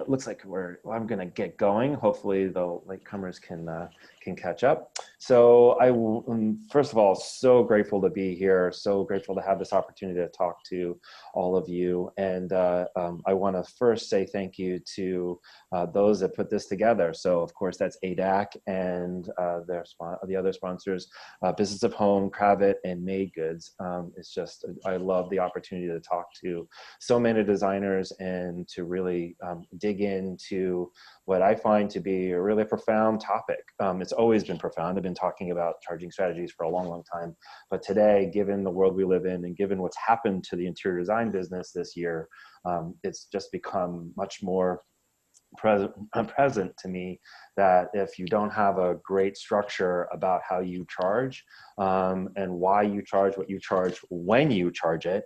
Looks like I'm going to get going. Hopefully the latecomers can catch up. So first of all, so grateful to be here. So grateful to have this opportunity to talk to all of you. And I want to first say thank you to those that put this together. So of course that's ADAC and the other sponsors, Business of Home, Cravat, and Made Goods. It's just, I love the opportunity to talk to so many designers and to really dig into what I find to be a really profound topic. It's always been profound. I've been talking about charging strategies for a long, long time. But today, given the world we live in and given what's happened to the interior design business this year, it's just become much more present to me that if you don't have a great structure about how you charge and why you charge what you charge when you charge it,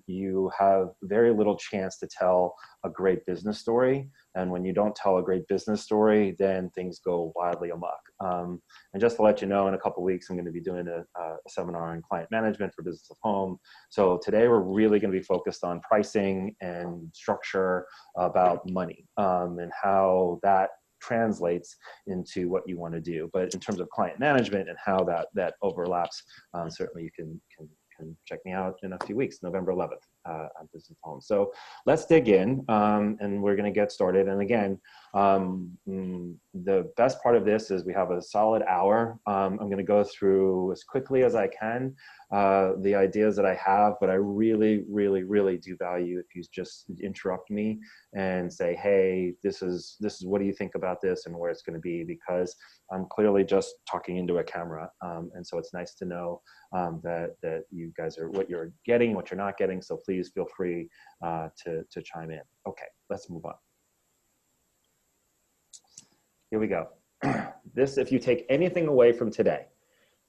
you have very little chance to tell a great business story. And when you don't tell a great business story, then things go wildly amok. And just to let you know, in a couple of weeks, I'm going to be doing a seminar on client management for Business of Home. So today we're really going to be focused on pricing and structure about money and how that translates into what you want to do. But in terms of client management and how that overlaps, certainly you can check me out in a few weeks, November 11th on Business of Home. So let's dig in and we're going to get started. And again, the best part of this is we have a solid hour. I'm going to go through as quickly as I can the ideas that I have, but I really, really, really do value if you just interrupt me and say, hey, this is what do you think about this and where it's going to be, because I'm clearly just talking into a camera. And so it's nice to know that you guys are what you're getting, what you're not getting. So please feel free to chime in. Okay, let's move on. Here we go. This, if you take anything away from today,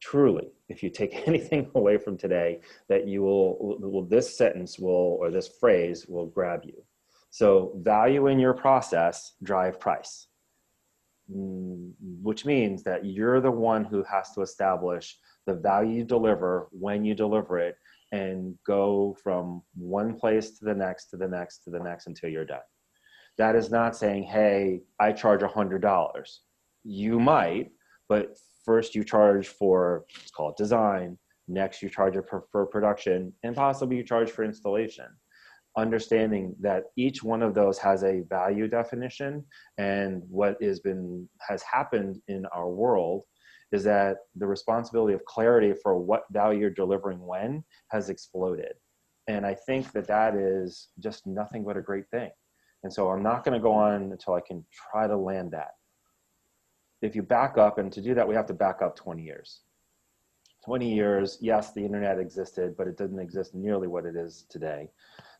truly, if you take anything away from today, that you will this sentence will, or this phrase will grab you. So value in your process drive price, which means that you're the one who has to establish the value you deliver when you deliver it and go from one place to the next, to the next, to the next until you're done. That is not saying, hey, I charge $100. You might, but first you charge for, let's call it design. Next you charge it for production, and possibly you charge for installation. Understanding that each one of those has a value definition, and what has happened in our world is that the responsibility of clarity for what value you're delivering when has exploded. And I think that is just nothing but a great thing. And so I'm not going to go on until I can try to land that. If you back up, and to do that, we have to back up 20 years. 20 years, yes, the internet existed, but it didn't exist nearly what it is today.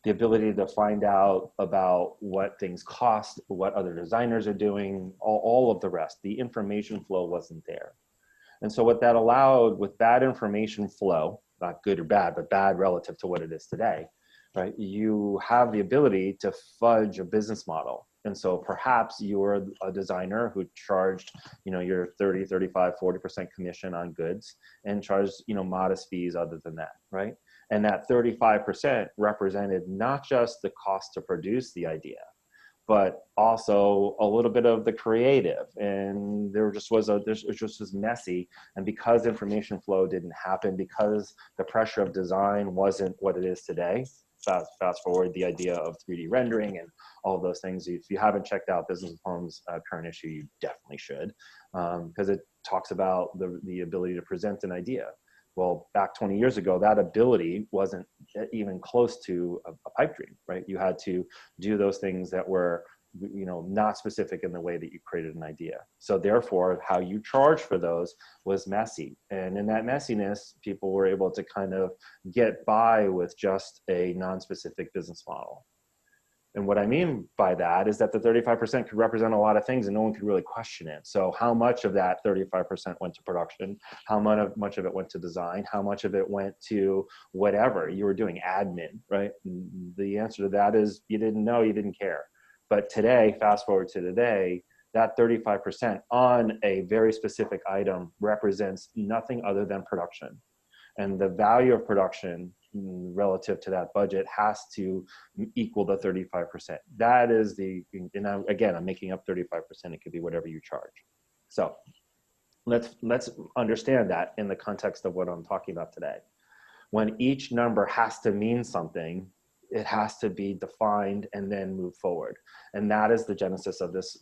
The ability to find out about what things cost, what other designers are doing, all of the rest, the information flow wasn't there. And so what that allowed with bad information flow, not good or bad, but bad relative to what it is today, right? You have the ability to fudge a business model. And so perhaps you're a designer who charged, your 30, 35, 40% commission on goods and charged, modest fees other than that, right? And that 35% represented not just the cost to produce the idea, but also a little bit of the creative. And it just was messy. And because information flow didn't happen, because the pressure of design wasn't what it is today, fast forward the idea of 3D rendering and all of those things. If you haven't checked out Business of Home's current issue, you definitely should, because it talks about the ability to present an idea. Well, back 20 years ago, that ability wasn't even close to a pipe dream, right? You had to do those things that were, not specific in the way that you created an idea. So therefore, how you charge for those was messy. And in that messiness, people were able to kind of get by with just a non-specific business model. And what I mean by that is that the 35% could represent a lot of things and no one could really question it. So how much of that 35% went to production? How much of it went to design? How much of it went to whatever you were doing, admin, right? And the answer to that is you didn't know, you didn't care. But today, fast forward to today, that 35% on a very specific item represents nothing other than production. And the value of production relative to that budget has to equal the 35%. That is the, and again, I'm making up 35%. It could be whatever you charge. So let's understand that in the context of what I'm talking about today. When each number has to mean something, it has to be defined and then move forward. And that is the genesis of this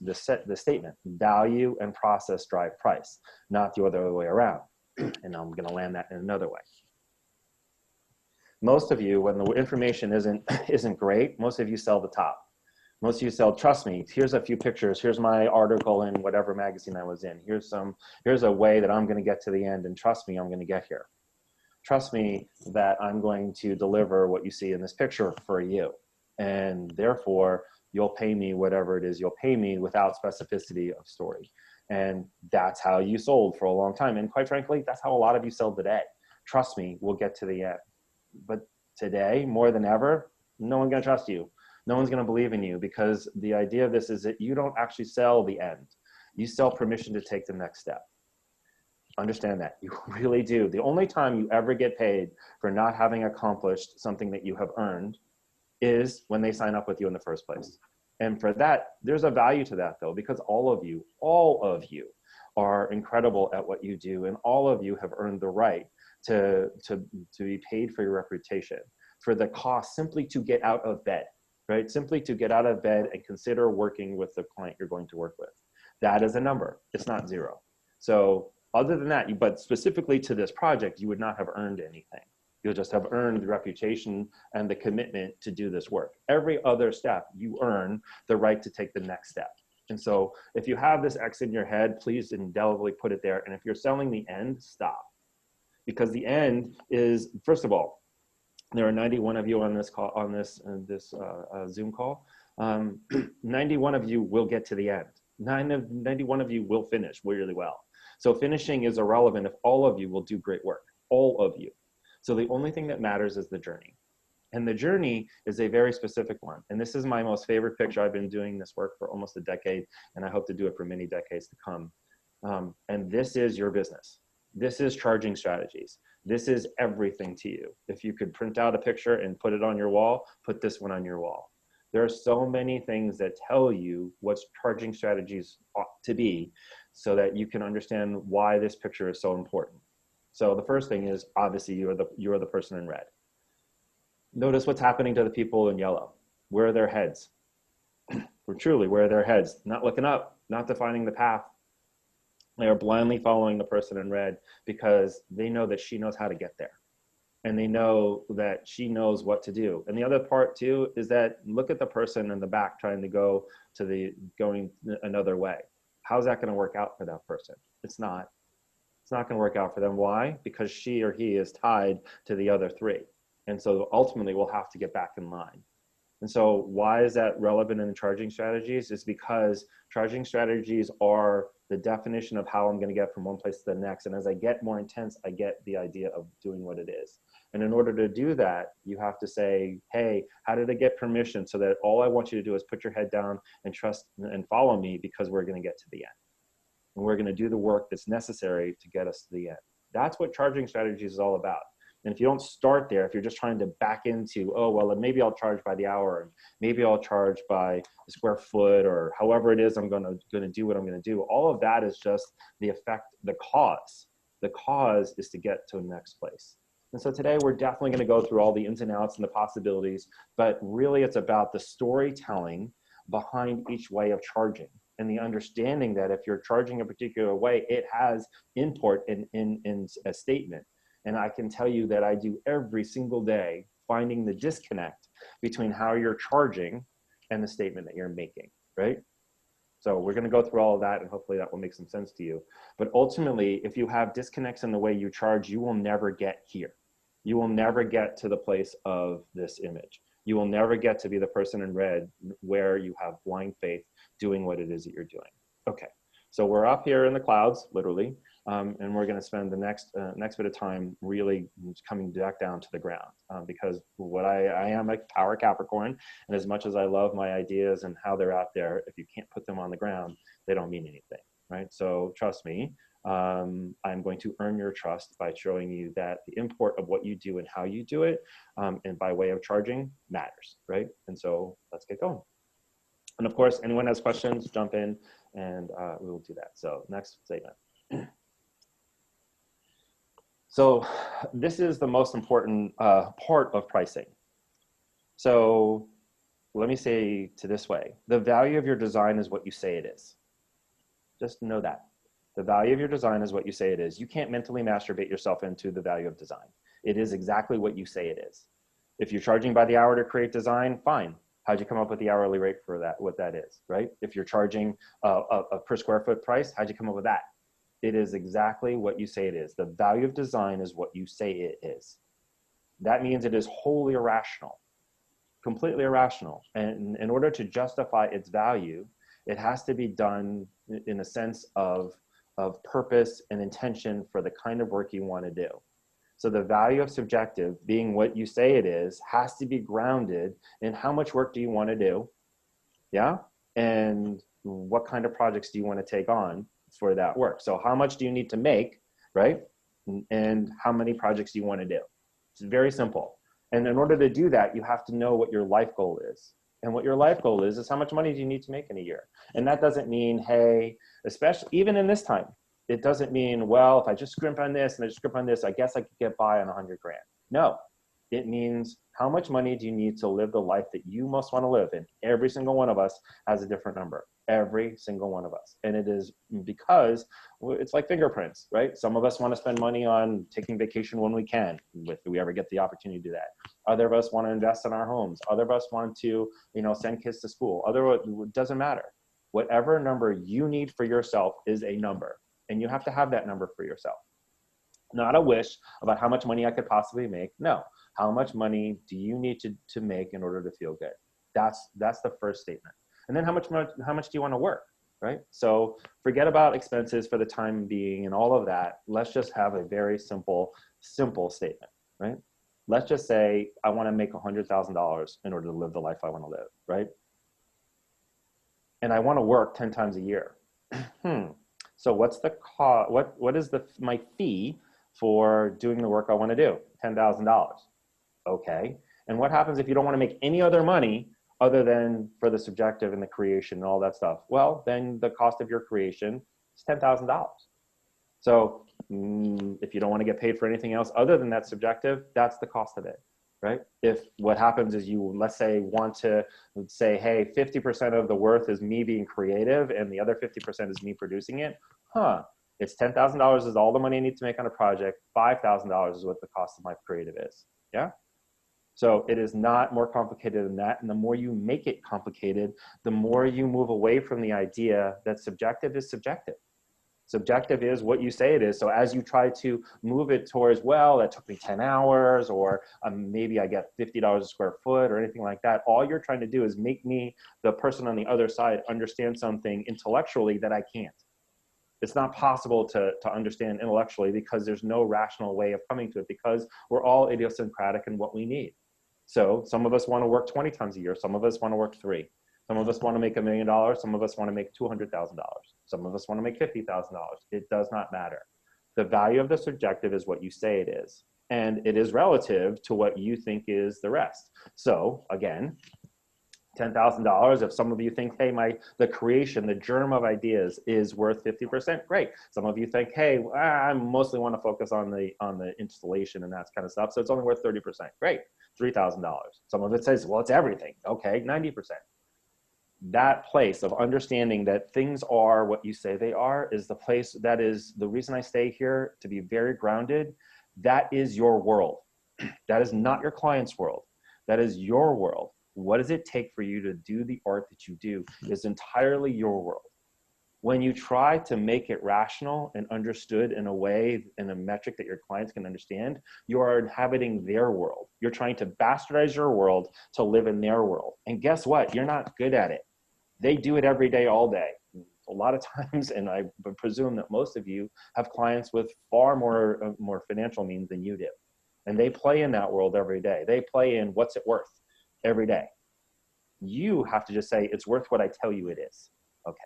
statement. Value and process drive price, not the other way around. And I'm going to land that in another way. Most of you, when the information isn't great, most of you sell the top. Most of you sell, trust me, here's a few pictures, here's my article in whatever magazine I was in, here's a way that I'm going to get to the end, and trust me, I'm going to get here. Trust me that I'm going to deliver what you see in this picture for you. And therefore, you'll pay me whatever it is you'll pay me without specificity of story. And that's how you sold for a long time. And quite frankly, that's how a lot of you sell today. Trust me, we'll get to the end. But today, more than ever, no one's going to trust you. No one's going to believe in you, because the idea of this is that you don't actually sell the end. You sell permission to take the next step. Understand that. You really do. The only time you ever get paid for not having accomplished something that you have earned is when they sign up with you in the first place. And for that, there's a value to that, though, because all of you are incredible at what you do, and all of you have earned the right to be paid for your reputation, for the cost simply to get out of bed, right? Simply to get out of bed and consider working with the client you're going to work with. That is a number. It's not zero. So other than that, but specifically to this project, you would not have earned anything. You'll just have earned the reputation and the commitment to do this work. Every other step, you earn the right to take the next step. And so if you have this X in your head, please indelibly put it there. And if you're selling the end, stop. Because the end is, first of all, there are 91 of you on this call, on this Zoom call. 91 of you will get to the end. 91 of you will finish really well. So finishing is irrelevant if all of you will do great work, all of you. So the only thing that matters is the journey. And the journey is a very specific one. And this is my most favorite picture. I've been doing this work for almost a decade, and I hope to do it for many decades to come. And this is your business. This is charging strategies. This is everything to you. If you could print out a picture and put it on your wall, put this one on your wall. There are so many things that tell you what charging strategies ought to be so that you can understand why this picture is so important. So the first thing is, obviously, you are the person in red. Notice what's happening to the people in yellow. Where are their heads? Truly, where are their heads? Not looking up, not defining the path. They are blindly following the person in red because they know that she knows how to get there. And they know that she knows what to do. And the other part too is that look at the person in the back trying to go to going another way. How's that going to work out for that person? It's not. It's not going to work out for them. Why? Because she or he is tied to the other three. And so ultimately we'll have to get back in line. And so why is that relevant in charging strategies? It's because charging strategies are the definition of how I'm going to get from one place to the next. And as I get more intense, I get the idea of doing what it is. And in order to do that, you have to say, hey, how did I get permission so that all I want you to do is put your head down and trust and follow me, because we're going to get to the end. And we're going to do the work that's necessary to get us to the end. That's what charging strategies is all about. And if you don't start there, if you're just trying to back into, oh, well, maybe I'll charge by the hour, and maybe I'll charge by the square foot, or however it is I'm going to do what I'm going to do, all of that is just the effect, the cause. The cause is to get to the next place. And so today we're definitely going to go through all the ins and outs and the possibilities, but really it's about the storytelling behind each way of charging, and the understanding that if you're charging a particular way, it has import in a statement. And I can tell you that I do every single day finding the disconnect between how you're charging and the statement that you're making, right? So we're going to go through all of that, and hopefully that will make some sense to you. But ultimately, if you have disconnects in the way you charge, you will never get here. You will never get to the place of this image. You will never get to be the person in red where you have blind faith doing what it is that you're doing. Okay, so we're up here in the clouds, literally. And we're going to spend the next bit of time really coming back down to the ground, because what I am a power Capricorn, and as much as I love my ideas and how they're out there, if you can't put them on the ground, they don't mean anything, right? So trust me, I'm going to earn your trust by showing you that the import of what you do and how you do it, and by way of charging matters, right? And so let's get going. And of course, anyone has questions, jump in and we will do that. So next statement. So this is the most important part of pricing. So let me say to this way, the value of your design is what you say it is. Just know that. The value of your design is what you say it is. You can't mentally masturbate yourself into the value of design. It is exactly what you say it is. If you're charging by the hour to create design, fine. How'd you come up with the hourly rate for that, what that is, right? If you're charging a per square foot price, how'd you come up with that? It is exactly what you say it is. The value of design is what you say it is. That means it is wholly irrational, completely irrational. And in order to justify its value, it has to be done in a sense of purpose and intention for the kind of work you want to do. So the value of subjective, being what you say it is, has to be grounded in how much work do you want to do, yeah? And what kind of projects do you want to take on for that work? So how much do you need to make, right? And how many projects do you want to do? It's very simple. And in order to do that, you have to know what your life goal is. And what your life goal is how much money do you need to make in a year? And that doesn't mean, hey, especially even in this time, it doesn't mean, well, if I just scrimp on this and I just scrimp on this, I guess I could get by on 100 grand. No, it means how much money do you need to live the life that you most want to live? And every single one of us has a different number. Every single one of us. And it is because it's like fingerprints, right? Some of us want to spend money on taking vacation when we can, if we ever get the opportunity to do that. Other of us want to invest in our homes. Other of us want to, send kids to school. It doesn't matter. Whatever number you need for yourself is a number. And you have to have that number for yourself. Not a wish about how much money I could possibly make. No, how much money do you need to make in order to feel good? That's the first statement. And then how much do you want to work, right? So forget about expenses for the time being and all of that. Let's just have a very simple statement, right? Let's just say I want to make $100,000 in order to live the life I want to live, right? And I want to work 10 times a year. So what's the cost? What is my fee for doing the work I want to do? $10,000. Okay. And what happens if you don't want to make any other money other than for the subjective and the creation and all that stuff? Well, then the cost of your creation is $10,000. So if you don't want to get paid for anything else other than that subjective, that's the cost of it, right? If what happens is you, let's say, want to say, hey, 50% of the worth is me being creative and the other 50% is me producing it, it's $10,000 is all the money I need to make on a project. $5,000 is what the cost of my creative is, yeah? So it is not more complicated than that. And the more you make it complicated, the more you move away from the idea that subjective is subjective. Subjective is what you say it is. So as you try to move it towards, well, that took me 10 hours, or maybe I get $50 a square foot or anything like that, all you're trying to do is make me, the person on the other side, understand something intellectually that I can't. It's not possible to understand intellectually because there's no rational way of coming to it, because we're all idiosyncratic in what we need. So some of us want to work 20 times a year. Some of us want to work 3. Some of us want to make $1 million. Some of us want to make $200,000. Some of us want to make $50,000. It does not matter. The value of the subjective is what you say it is. And it is relative to what you think is the rest. So again, $10,000. If some of you think, hey, the creation, the germ of ideas is worth 50%, great. Some of you think, hey, I mostly want to focus on the installation and that kind of stuff, so it's only worth 30%, great, $3,000. Some of it says, well, it's everything, okay, 90%. That place of understanding that things are what you say they are is the place, that is the reason I stay here, to be very grounded. That is your world. That is not your client's world. That is your world. What does it take for you to do the art that you do is entirely your world. When you try to make it rational and understood in a way, in a metric that your clients can understand, you are inhabiting their world. You're trying to bastardize your world to live in their world. And guess what? You're not good at it. They do it every day, all day. A lot of times, and I presume that most of you have clients with far more financial means than you do. And they play in that world every day. They play in what's it worth every day. You have to just say, it's worth what I tell you it is. Okay.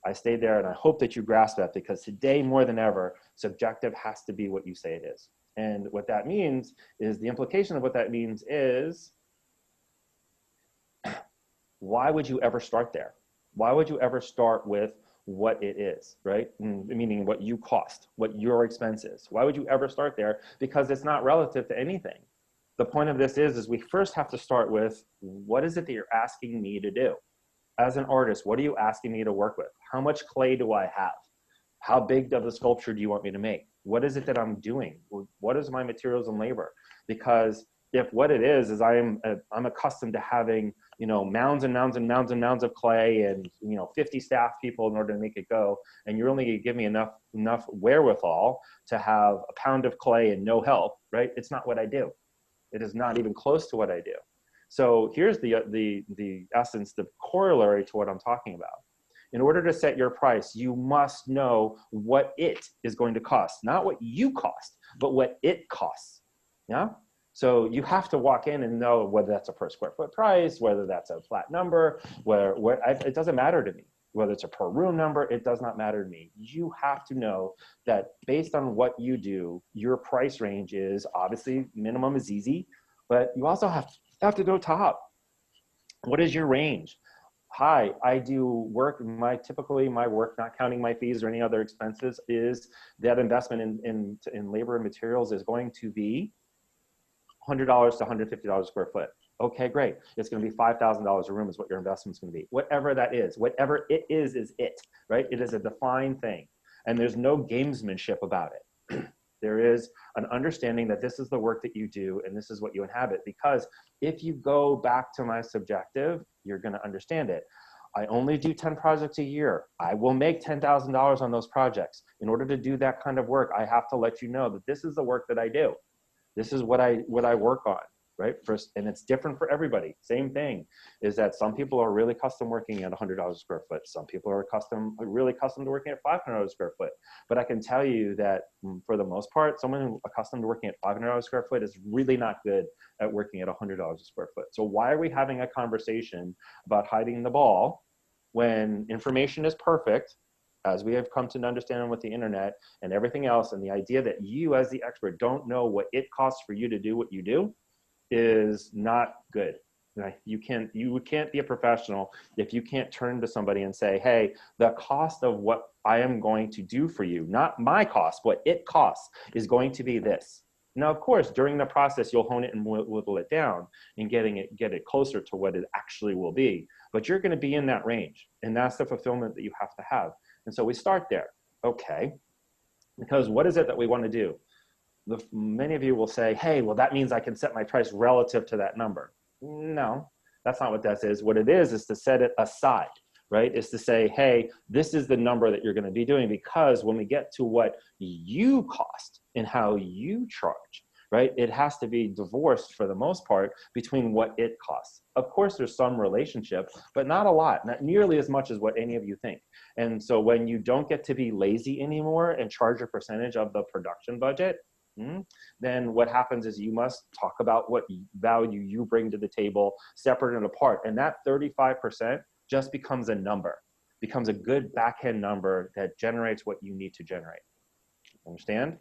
I stayed there, and I hope that you grasp that, because today more than ever, subjective has to be what you say it is. And what that means is, the implication of what that means is, why would you ever start there? Why would you ever start with what it is, right? Meaning what you cost, what your expense is. Why would you ever start there? Because it's not relative to anything. The point of this is we first have to start with, what is it that you're asking me to do? As an artist, what are you asking me to work with? How much clay do I have? How big of a sculpture do you want me to make? What is it that I'm doing? What is my materials and labor? Because if what it is I'm accustomed to having, mounds and mounds and mounds and mounds of clay and, 50 staff people in order to make it go, and you're only going to give me enough wherewithal to have a pound of clay and no help, right? It's not what I do. It is not even close to what I do. So here's the essence, the corollary to what I'm talking about. In order to set your price, you must know what it is going to cost, not what you cost, but what it costs. Yeah. So you have to walk in and know whether that's a per square foot price, whether that's a flat number, it doesn't matter to me. Whether it's a per room number, it does not matter to me. You have to know that based on what you do, your price range is, obviously minimum is easy, but you also have to go top. What is your range? Hi, I do work, typically my work, not counting my fees or any other expenses, is that investment in labor and materials is going to be $100 to $150 a square foot. Okay, great. It's going to be $5,000 a room is what your investment's going to be. Whatever that is, whatever it is it, right? It is a defined thing. And there's no gamesmanship about it. There is an understanding that this is the work that you do and this is what you inhabit. Because if you go back to my subjective, you're going to understand it. I only do 10 projects a year. I will make $10,000 on those projects. In order to do that kind of work, I have to let you know that this is the work that I do. This is what I work on, right? First, and it's different for everybody. Same thing is that some people are really custom working at $100 a square foot. Some people are really custom to working at $500 a square foot. But I can tell you that for the most part, someone who's accustomed to working at $500 a square foot is really not good at working at $100 a square foot. So why are we having a conversation about hiding the ball when information is perfect, as we have come to understand with the internet and everything else, and the idea that you as the expert don't know what it costs for you to do what you do is not good. Right? You can't be a professional if you can't turn to somebody and say, hey, the cost of what I am going to do for you, not my cost, what it costs is going to be this. Now, of course, during the process, you'll hone it and whittle it down and get it closer to what it actually will be. But you're going to be in that range. And that's the fulfillment that you have to have. And so we start there. Okay, because what is it that we want to do? Many of you will say, hey, well, that means I can set my price relative to that number. No, that's not what that is. What it is to set it aside, right? Is to say, hey, this is the number that you're going to be doing, because when we get to what you cost and how you charge, right, it has to be divorced for the most part between what it costs. Of course, there's some relationship, but not a lot, not nearly as much as what any of you think. And so when you don't get to be lazy anymore and charge a percentage of the production budget, then what happens is you must talk about what value you bring to the table, separate and apart. And that 35% just becomes a number, becomes a good back-end number that generates what you need to generate. Understand?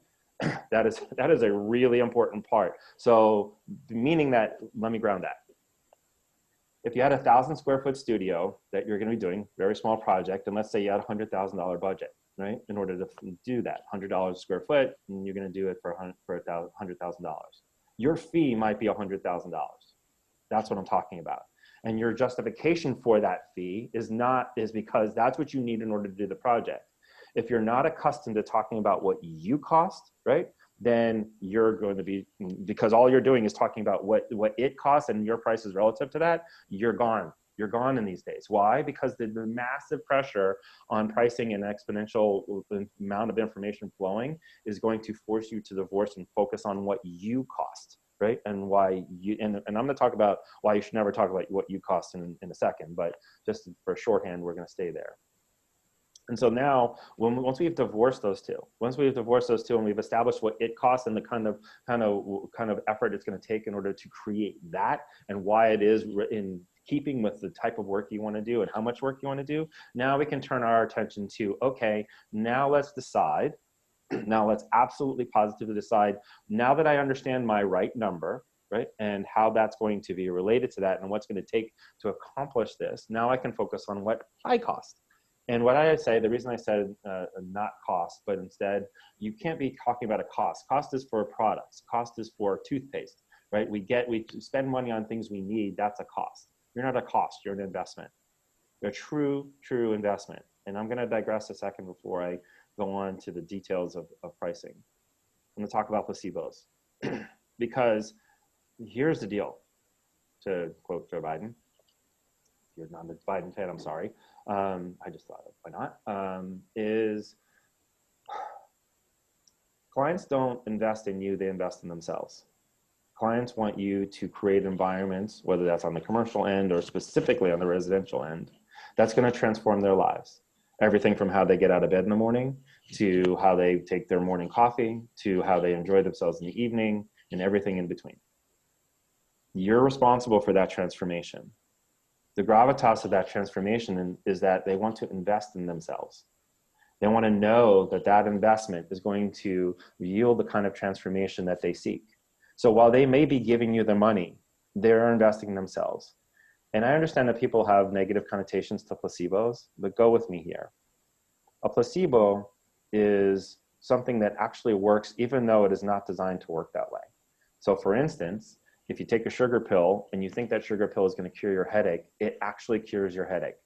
That is a really important part. So meaning that, let me ground that. If you had a 1,000 square foot studio that you're going to be doing, very small project, and let's say you had a $100,000 budget, right? In order to do that, $100 a square foot, and you're going to do it for $100,000. Your fee might be $100,000. That's what I'm talking about. And your justification for that fee is because that's what you need in order to do the project. If you're not accustomed to talking about what you cost, right, then you're going to be, because all you're doing is talking about what it costs and your price is relative to that, you're gone. You're gone in these days. Why? Because the massive pressure on pricing and exponential amount of information flowing is going to force you to divorce and focus on what you cost, right? And why you, and I'm going to talk about why you should never talk about what you cost in a second, but just for shorthand, we're going to stay there. And so now, once we've divorced those two, and we've established what it costs and the kind of effort it's going to take in order to create that, and why it is keeping with the type of work you want to do and how much work you want to do, now we can turn our attention to, okay, now let's decide, now let's absolutely positively decide, now that I understand my right number, right, and how that's going to be related to that and what's going to take to accomplish this, now I can focus on what I cost. And what I say, the reason I said not cost, but instead, you can't be talking about a cost. Cost is for products. Cost is for toothpaste, right? We spend money on things we need. That's a cost. You're not a cost. You're an investment. You're a true investment. And I'm going to digress a second before I go on to the details of pricing. I'm going to talk about placebos because here's the deal. To quote Joe Biden, if you're not a Biden fan, I'm sorry. I just thought, why not? Is clients don't invest in you, they invest in themselves. Clients want you to create environments, whether that's on the commercial end or specifically on the residential end, that's going to transform their lives. Everything from how they get out of bed in the morning, to how they take their morning coffee, to how they enjoy themselves in the evening, and everything in between. You're responsible for that transformation. The gravitas of that transformation is that they want to invest in themselves. They want to know that that investment is going to yield the kind of transformation that they seek. So while they may be giving you the money, they're investing in themselves. And I understand that people have negative connotations to placebos, but go with me here. A placebo is something that actually works even though it is not designed to work that way. So for instance, if you take a sugar pill and you think that sugar pill is going to cure your headache, it actually cures your headache.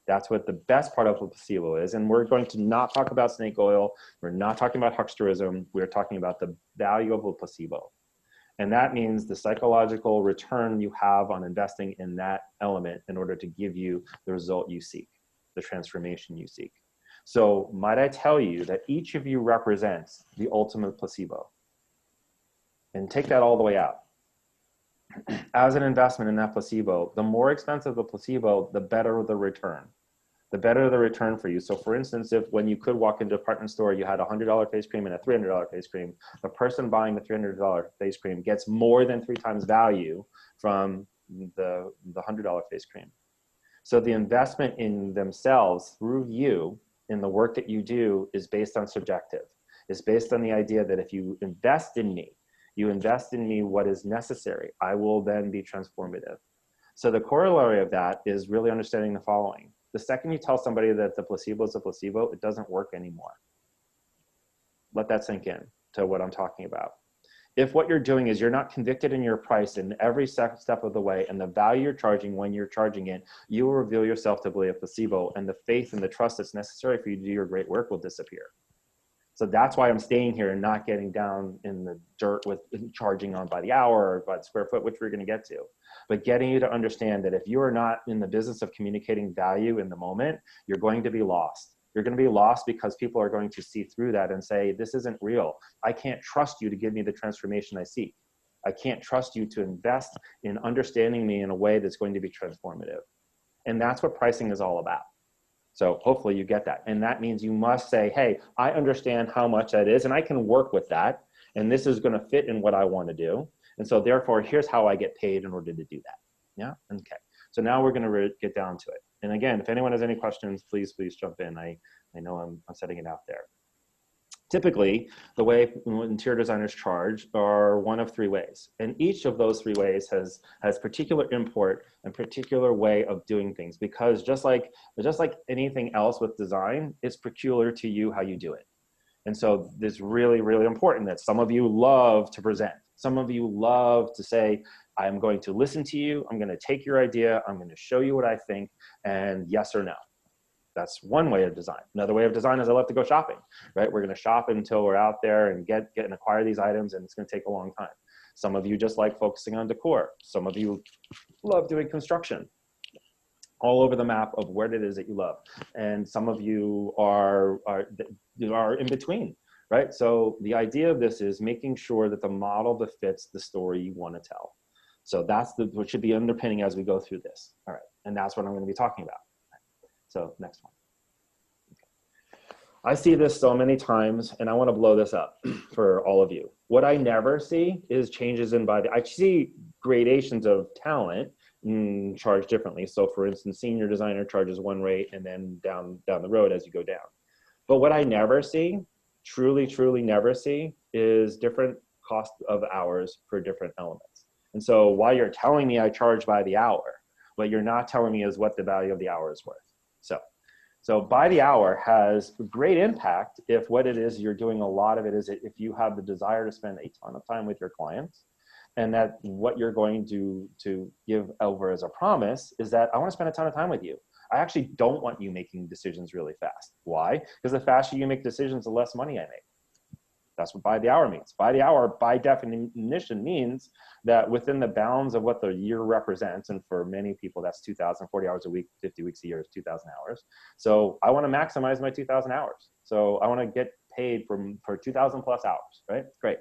That's what the best part of a placebo is. And we're going to not talk about snake oil. We're not talking about hucksterism. We're talking about the value of a placebo. And that means the psychological return you have on investing in that element in order to give you the result you seek, the transformation you seek. So might I tell you that each of you represents the ultimate placebo? And take that all the way out. As an investment in that placebo, the more expensive the placebo, the better the return. The better the return for you. So for instance, if when you could walk into a department store, you had a $100 face cream and a $300 face cream, the person buying the $300 face cream gets more than 3 times value from the $100 face cream. So the investment in themselves through you in the work that you do is based on subjective. It's based on the idea that if you invest in me, you invest in me what is necessary, I will then be transformative. So the corollary of that is really understanding the following. The second you tell somebody that the placebo is a placebo, it doesn't work anymore. Let that sink in to what I'm talking about. If what you're doing is you're not convicted in your price in every step of the way and the value you're charging when you're charging it, you will reveal yourself to be a placebo, and the faith and the trust that's necessary for you to do your great work will disappear. So that's why I'm staying here and not getting down in the dirt with charging on by the hour or by the square foot, which we're going to get to. But getting you to understand that if you are not in the business of communicating value in the moment, you're going to be lost. You're going to be lost because people are going to see through that and say, this isn't real. I can't trust you to give me the transformation I seek. I can't trust you to invest in understanding me in a way that's going to be transformative. And that's what pricing is all about. So hopefully you get that. And that means you must say, hey, I understand how much that is and I can work with that. And this is going to fit in what I want to do. And so therefore, here's how I get paid in order to do that. Yeah, okay. So now we're going to get down to it. And again, if anyone has any questions, please jump in. I know I'm setting it out there. Typically, the way interior designers charge are one of 3 ways. And each of those 3 ways has particular import and particular way of doing things, because just like anything else with design, it's peculiar to you how you do it. And so it's really, really important that some of you love to present. Some of you love to say, I'm going to listen to you. I'm going to take your idea. I'm going to show you what I think, and yes or no. That's one way of design. Another way of design is I love to go shopping, right? We're going to shop until we're out there and get and acquire these items, and it's going to take a long time. Some of you just like focusing on decor. Some of you love doing construction. All over the map of what it is that you love. And some of you are in between, right? So the idea of this is making sure that the model befits the story you want to tell. So that's what should be underpinning as we go through this. All right, and that's what I'm going to be talking about. So next one. Okay. I see this so many times, and I want to blow this up for all of you. What I never see is changes in body. I see gradations of talent charge differently. So for instance, senior designer charges one rate, and then down the road as you go down. But what I never see, truly never see, is different cost of hours for different elements. And so while you're telling me I charge by the hour, what you're not telling me is what the value of the hour is worth. So by the hour has great impact if what it is you're doing, a lot of it is if you have the desire to spend a ton of time with your clients, and that what you're going to give over as a promise is that I want to spend a ton of time with you. I actually don't want you making decisions really fast. Why? Because the faster you make decisions, the less money I make. That's what by the hour means. By the hour, by definition, means that within the bounds of what the year represents, and for many people, that's 2,040 hours a week, 50 weeks a year is 2,000 hours. So I want to maximize my 2,000 hours. So I want to get paid for 2,000 plus hours, right? Great.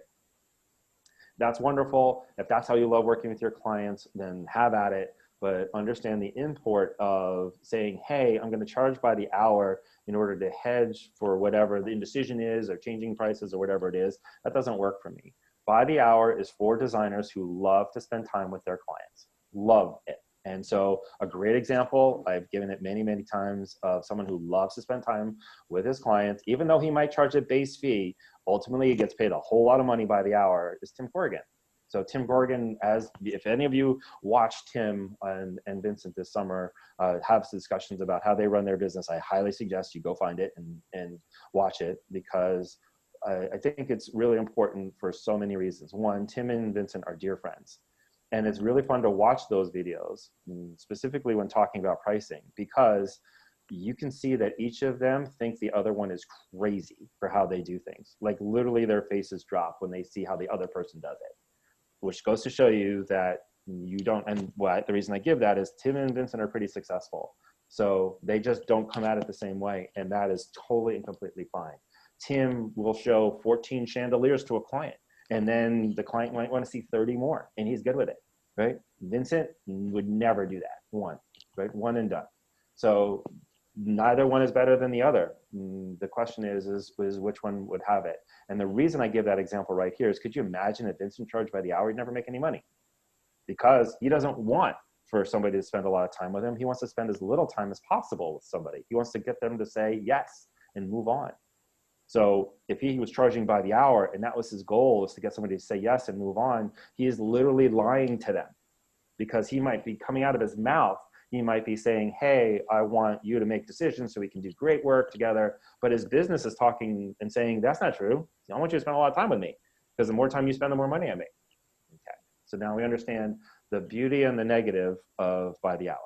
That's wonderful. If that's how you love working with your clients, then have at it. But understand the import of saying, hey, I'm going to charge by the hour in order to hedge for whatever the indecision is, or changing prices, or whatever it is. That doesn't work for me. By the hour is for designers who love to spend time with their clients. Love it. And so a great example, I've given it many, many times, of someone who loves to spend time with his clients, even though he might charge a base fee, ultimately he gets paid a whole lot of money by the hour, is Tim Corrigan. So Tim Corrigan, if any of you watched Tim and Vincent this summer have discussions about how they run their business, I highly suggest you go find it and watch it, because I think it's really important for so many reasons. One, Tim and Vincent are dear friends. And it's really fun to watch those videos, specifically when talking about pricing, because you can see that each of them think the other one is crazy for how they do things. Like literally their faces drop when they see how the other person does it, which goes to show you that you don't, and the reason I give that is Tim and Vincent are pretty successful. So they just don't come at it the same way. And that is totally and completely fine. Tim will show 14 chandeliers to a client, and then the client might want to see 30 more, and he's good with it, right? Vincent would never do that. One and done. So neither one is better than the other. The question is which one would have it? And the reason I give that example right here is, could you imagine if Vincent charged by the hour, he'd never make any money? Because he doesn't want for somebody to spend a lot of time with him. He wants to spend as little time as possible with somebody. He wants to get them to say yes and move on. So if he was charging by the hour and that was his goal, is to get somebody to say yes and move on, he is literally lying to them, because he might be coming out of his mouth, he might be saying, hey, I want you to make decisions so we can do great work together. But his business is talking and saying, that's not true. I want you to spend a lot of time with me, because the more time you spend, the more money I make. Okay. So now we understand the beauty and the negative of by the hour.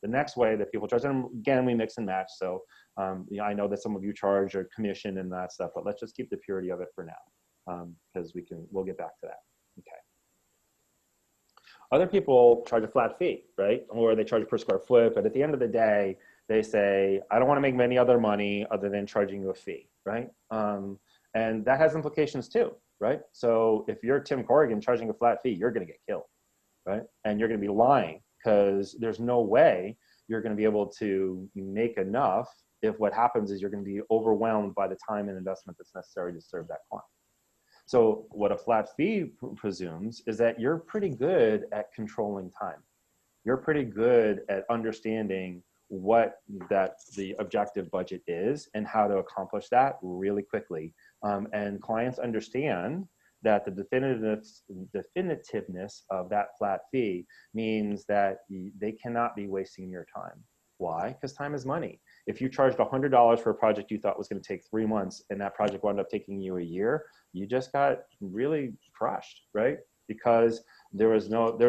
The next way that people charge, and again, we mix and match. So I know that some of you charge a commission and that stuff, but let's just keep the purity of it for now, because we'll get back to that. Okay. Other people charge a flat fee, right? Or they charge per square foot, but at the end of the day, they say, I don't want to make any other money other than charging you a fee, right? And that has implications too, right? So if you're Tim Corrigan charging a flat fee, you're going to get killed, right? And you're going to be lying, because there's no way you're going to be able to make enough if what happens is you're going to be overwhelmed by the time and investment that's necessary to serve that client. So what a flat fee presumes is that you're pretty good at controlling time. You're pretty good at understanding what the objective budget is and how to accomplish that really quickly. And clients understand that the definitiveness of that flat fee means that they cannot be wasting your time. Why? Because time is money. If you charged $100 for a project you thought was going to take 3 months, and that project wound up taking you a year, you just got really crushed, right? Because there was not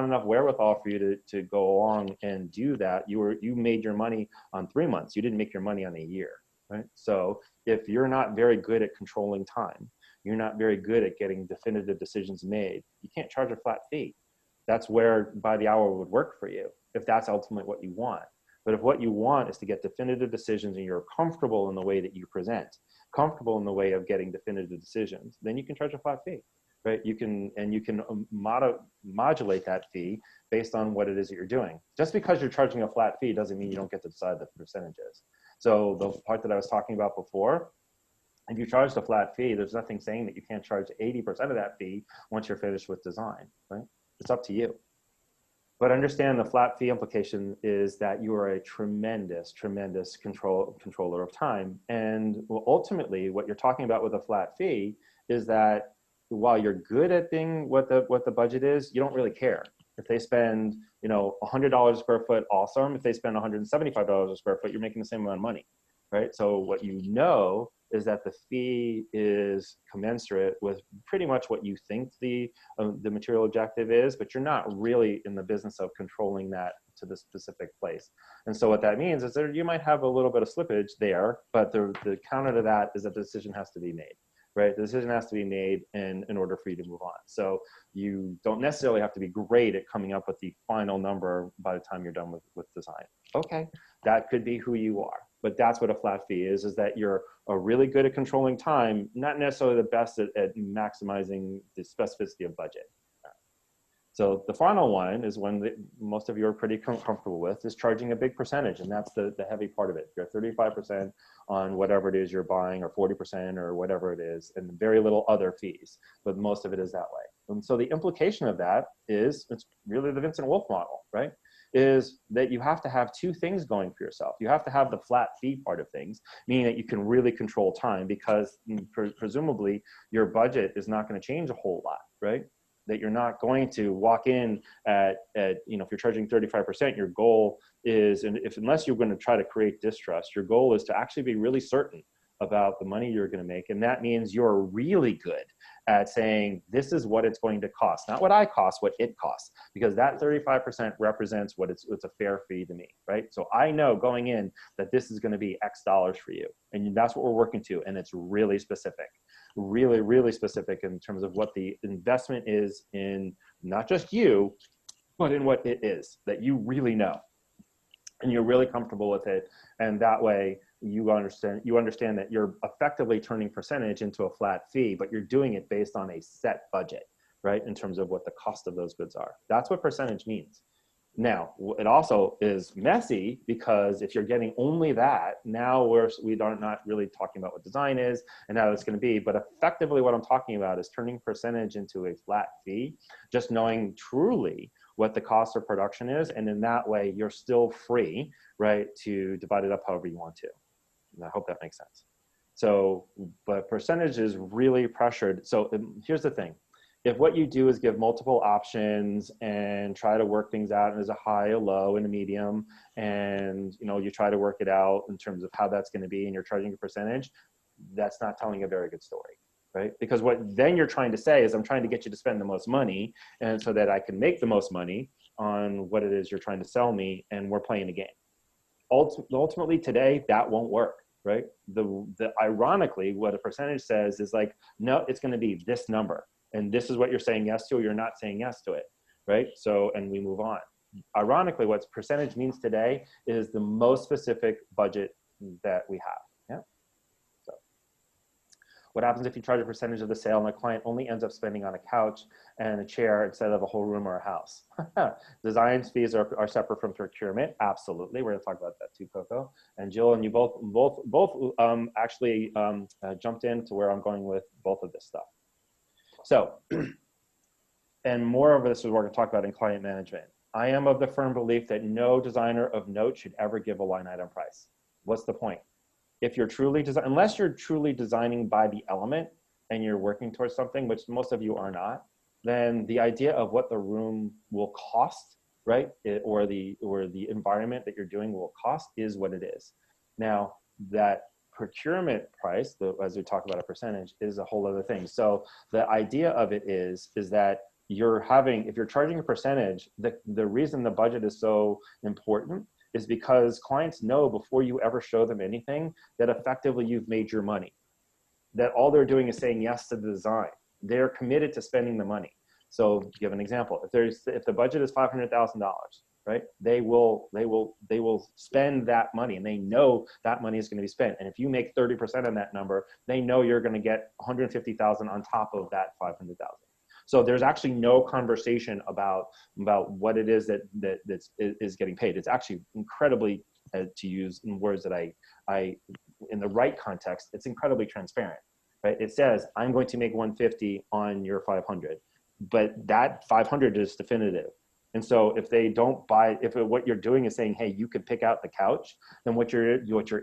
enough wherewithal for you to go along and do that. You made your money on 3 months. You didn't make your money on a year, right? So if you're not very good at controlling time, you're not very good at getting definitive decisions made, you can't charge a flat fee. That's where by the hour would work for you, if that's ultimately what you want. But if what you want is to get definitive decisions and you're comfortable in the way that you present, comfortable in the way of getting definitive decisions, then you can charge a flat fee, right? You can modulate that fee based on what it is that you're doing. Just because you're charging a flat fee doesn't mean you don't get to decide the percentages. So the part that I was talking about before, if you charge a flat fee, there's nothing saying that you can't charge 80% of that fee once you're finished with design, right? It's up to you. But understand the flat fee implication is that you are a tremendous, tremendous controller of time. And ultimately, what you're talking about with a flat fee is that while you're good at being what the budget is, you don't really care. If they spend, $100 a square foot, awesome. If they spend $175 a square foot, you're making the same amount of money, right? So what you know is that the fee is commensurate with pretty much what you think the material objective is, but you're not really in the business of controlling that to the specific place. And so what that means is that you might have a little bit of slippage there, but the counter to that is that the decision has to be made, right? The decision has to be made in order for you to move on. So you don't necessarily have to be great at coming up with the final number by the time you're done with design. Okay, that could be who you are. But that's what a flat fee is that you're really good at controlling time, not necessarily the best at maximizing the specificity of budget. So the final one is one that most of you are pretty comfortable with, is charging a big percentage, and that's the heavy part of it. You're 35% on whatever it is you're buying, or 40% or whatever it is, and very little other fees, but most of it is that way. And so the implication of that is, it's really the Vincent Wolf model, right? Is that you have to have two things going for yourself. You have to have the flat fee part of things, meaning that you can really control time, because presumably your budget is not going to change a whole lot, right? That you're not going to walk in at if you're charging 35%, your goal is, and unless you're going to try to create distrust, your goal is to actually be really certain about the money you're going to make. And that means you're really good at saying, this is what it's going to cost, not what I cost, what it costs, because that 35% represents what it's a fair fee to me, right? So I know going in that this is going to be X dollars for you. And that's what we're working to. And it's really specific, really, really specific in terms of what the investment is in not just you, but in what it is that you really know. And you're really comfortable with it. And that way you understand that you're effectively turning percentage into a flat fee, but you're doing it based on a set budget, right? In terms of what the cost of those goods are. That's what percentage means. Now, it also is messy, because if you're getting only that, now we are not really talking about what design is and how it's going to be, but effectively what I'm talking about is turning percentage into a flat fee, just knowing truly what the cost of production is. And in that way, you're still free, right, to divide it up however you want to. And I hope that makes sense. So, but percentage is really pressured. So here's the thing. If what you do is give multiple options and try to work things out, and there's a high, a low, and a medium, and you try to work it out in terms of how that's going to be, and you're charging a percentage, that's not telling a very good story, right? Because what then you're trying to say is, I'm trying to get you to spend the most money, and so that I can make the most money on what it is you're trying to sell me, and we're playing a game. Ultimately today, that won't work, right? Ironically, what a percentage says is like, no, it's going to be this number. And this is what you're saying yes to, or you're not saying yes to it, right? So, and we move on. Ironically, what percentage means today is the most specific budget that we have, yeah? So, what happens if you charge a percentage of the sale and the client only ends up spending on a couch and a chair instead of a whole room or a house? Design fees are separate from procurement, absolutely. We're gonna talk about that too, Coco. And Jill, and you both actually jumped into where I'm going with both of this stuff. So, and more of this is what we're going to talk about in client management. I am of the firm belief that no designer of note should ever give a line item price. What's the point? If you're truly unless you're truly designing by the element and you're working towards something, which most of you are not, then the idea of what the room will cost, right, or the environment that you're doing will cost is what it is. Now, that procurement price, as we talk about a percentage, is a whole other thing. So the idea of it is that if you're charging a percentage, the reason the budget is so important is because clients know before you ever show them anything that effectively you've made your money. That all they're doing is saying yes to the design. They're committed to spending the money. So to give an example, if the budget is $500,000, right? They will spend that money, and they know that money is going to be spent. And if you make 30% on that number, they know you're going to get 150,000 on top of that 500,000. So there's actually no conversation about what it is that is getting paid. It's actually incredibly, to use in words that I in the right context, it's incredibly transparent, right? It says, I'm going to make 150 on your 500, but that 500 is definitive. And so if they don't buy, what you're doing is saying, hey, you could pick out the couch, then what you're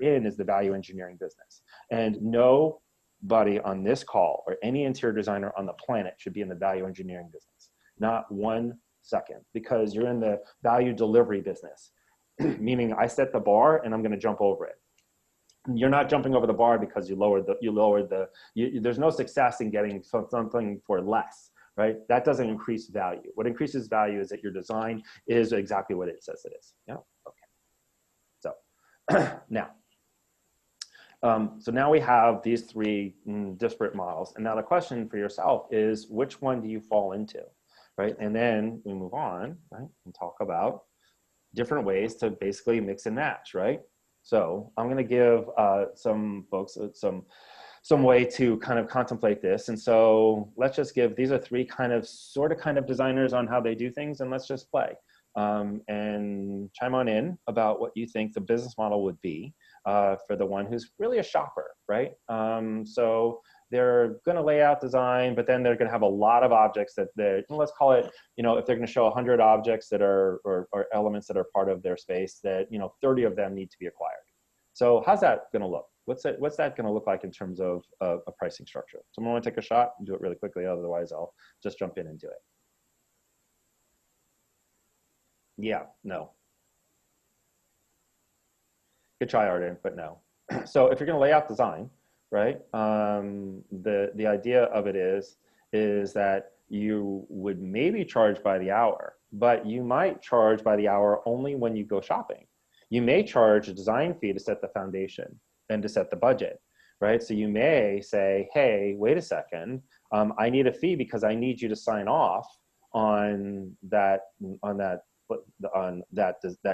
in is the value engineering business. And nobody on this call or any interior designer on the planet should be in the value engineering business. Not 1 second, because you're in the value delivery business, meaning I set the bar and I'm going to jump over it. You're not jumping over the bar because there's no success in getting something for less, right? That doesn't increase value. What increases value is that your design is exactly what it says it is. Yeah, okay. So now, so now we have these 3 disparate models. And now the question for yourself is, which one do you fall into, right? And then we move on, right, and talk about different ways to basically mix and match, right? So I'm going to give some folks some way to kind of contemplate this. And so let's just give, these are 3 kind of designers on how they do things, and let's just play and chime on in about what you think the business model would be for the one who's really a shopper, right? So they're going to lay out design, but then they're going to have a lot of objects that let's call it, if they're going to show 100 objects that are, or elements that are part of their space, that, 30 of them need to be acquired. So how's that going to look? What's that going to look like in terms of a pricing structure? Someone want to take a shot and do it really quickly. Otherwise, I'll just jump in and do it. Yeah, no. Good try, Arden, but no. So if you're going to lay out design, right? The idea of it is that you would maybe charge by the hour, but you might charge by the hour only when you go shopping. You may charge a design fee to set the foundation and to set the budget, right? So you may say, hey, wait a second, I need a fee because I need you to sign off on that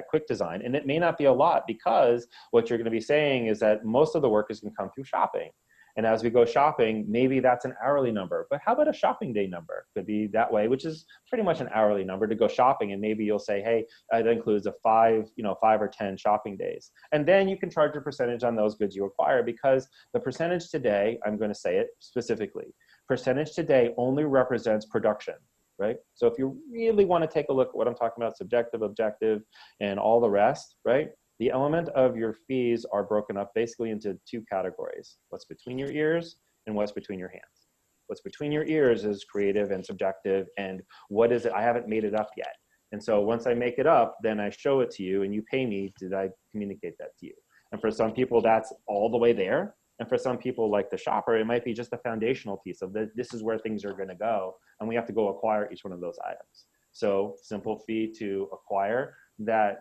quick design. And it may not be a lot, because what you're going to be saying is that most of the work is going to come through shopping. And as we go shopping, maybe that's an hourly number, but how about a shopping day number? Could be that way, which is pretty much an hourly number to go shopping. And maybe you'll say, hey, that includes 5 or 10 shopping days. And then you can charge a percentage on those goods you acquire, because the percentage today, I'm going to say it specifically, percentage today only represents production. Right? So if you really want to take a look at what I'm talking about, subjective, objective, and all the rest, right? The element of your fees are broken up basically into 2 categories: what's between your ears and what's between your hands. What's between your ears is creative and subjective, and what is it? I haven't made it up yet. And so once I make it up, then I show it to you and you pay me. Did I communicate that to you? And for some people, that's all the way there. And for some people, like the shopper, it might be just a foundational piece of this is where things are going to go, and we have to go acquire each one of those items. So simple fee to acquire that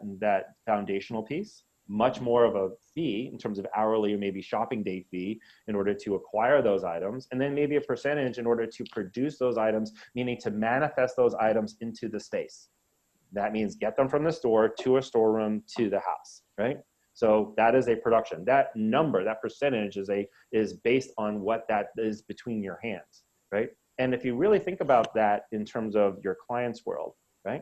foundational piece, much more of a fee in terms of hourly or maybe shopping day fee in order to acquire those items, and then maybe a percentage in order to produce those items, meaning to manifest those items into the space. That means get them from the store to a storeroom to the house, right? So that is a production. That number, that percentage is based on what that is between your hands, right? And if you really think about that in terms of your client's world, right?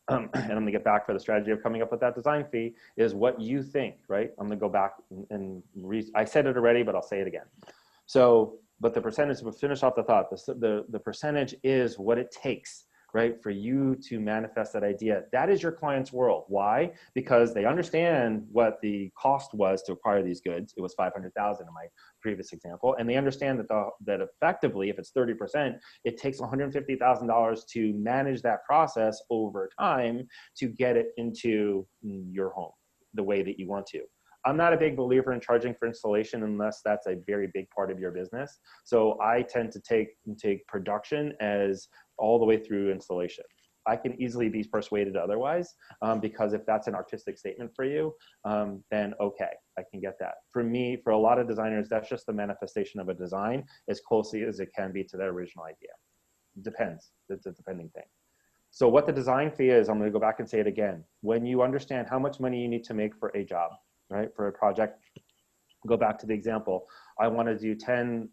And I'm gonna get back for the strategy of coming up with that design fee is what you think, right? I'm gonna go back and I said it already, but I'll say it again. So, but the percentage, we'll finish off the thought, the percentage is what it takes, right, for you to manifest that idea. That is your client's world. Why? Because they understand what the cost was to acquire these goods. It was $500,000 in my previous example. And they understand that effectively, if it's 30%, it takes $150,000 to manage that process over time to get it into your home the way that you want to. I'm not a big believer in charging for installation unless that's a very big part of your business. So I tend to take production as all the way through installation. I can easily be persuaded otherwise, because if that's an artistic statement for you, then okay, I can get that. For me, for a lot of designers, that's just the manifestation of a design as closely as it can be to their original idea. It depends, it's a depending thing. So what the design fee is, I'm gonna go back and say it again. When you understand how much money you need to make for a job, right, for a project, go back to the example. I want to do 10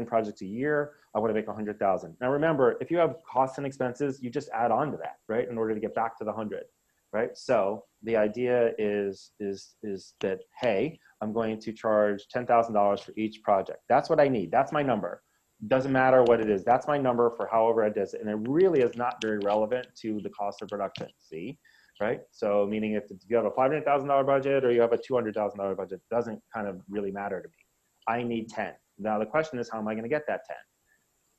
projects a year. I want to make 100,000. Now remember, if you have costs and expenses, you just add on to that, right, in order to get back to the 100, right? So the idea is that, hey, I'm going to charge $10,000 for each project. That's what I need. That's my number. Doesn't matter what it is. That's my number for however it is. And it really is not very relevant to the cost of production, see? Right? So meaning if you have a $500,000 budget or you have a $200,000 budget, it doesn't kind of really matter to me. I need 10. Now the question is, how am I going to get that 10?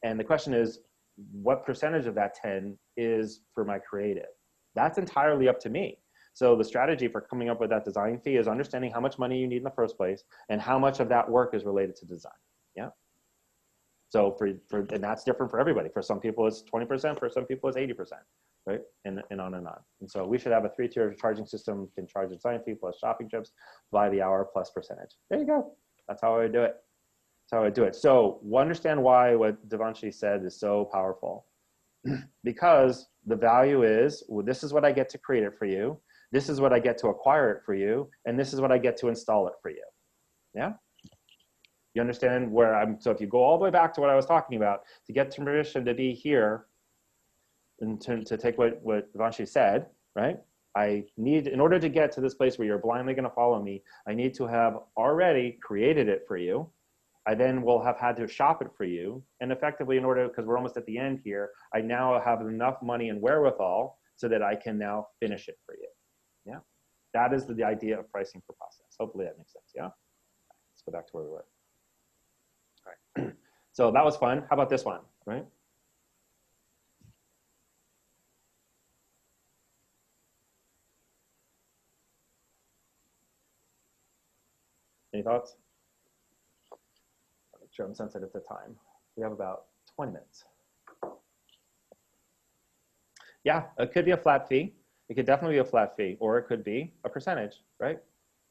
And the question is, what percentage of that 10 is for my creative? That's entirely up to me. So the strategy for coming up with that design fee is understanding how much money you need in the first place and how much of that work is related to design. Yeah. So and that's different for everybody. For some people it's 20%, for some people it's 80%, right? And on and on. And so we should have a 3-tier charging system. You can charge a design fee plus shopping trips by the hour plus percentage. There you go. That's how I would do it. That's how I do it. So understand why what Devanshi said is so powerful. Because the value is, well, this is what I get to create it for you. This is what I get to acquire it for you. And this is what I get to install it for you. Yeah? You understand where I'm, so if you go all the way back to what I was talking about, to get permission to be here and to take what Devanshi said, right? I need, in order to get to this place where you're blindly gonna follow me, I need to have already created it for you. I then will have had to shop it for you. And effectively, in order, because we're almost at the end here, I now have enough money and wherewithal so that I can now finish it for you. Yeah, that is the idea of pricing for process. Hopefully that makes sense, yeah? Let's go back to where we were. All right, so that was fun. How about this one, right? Any thoughts? Make sure I'm sensitive to time. We have about 20 minutes. Yeah, it could be a flat fee. It could definitely be a flat fee, or it could be a percentage, right?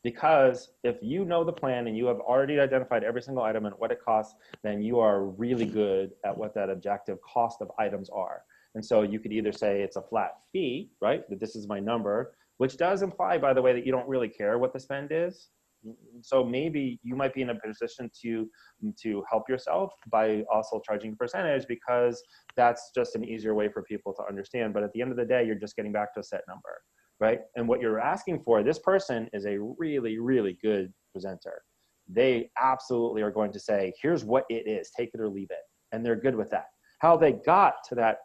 Because if you know the plan and you have already identified every single item and what it costs, then you are really good at what that objective cost of items are. And so you could either say it's a flat fee, right? That this is my number, which does imply, by the way, that you don't really care what the spend is. So maybe you might be in a position to help yourself by also charging a percentage, because that's just an easier way for people to understand. But at the end of the day, you're just getting back to a set number, right? And what you're asking for, this person is a really, really good presenter. They absolutely are going to say, here's what it is, take it or leave it. And they're good with that. How they got to that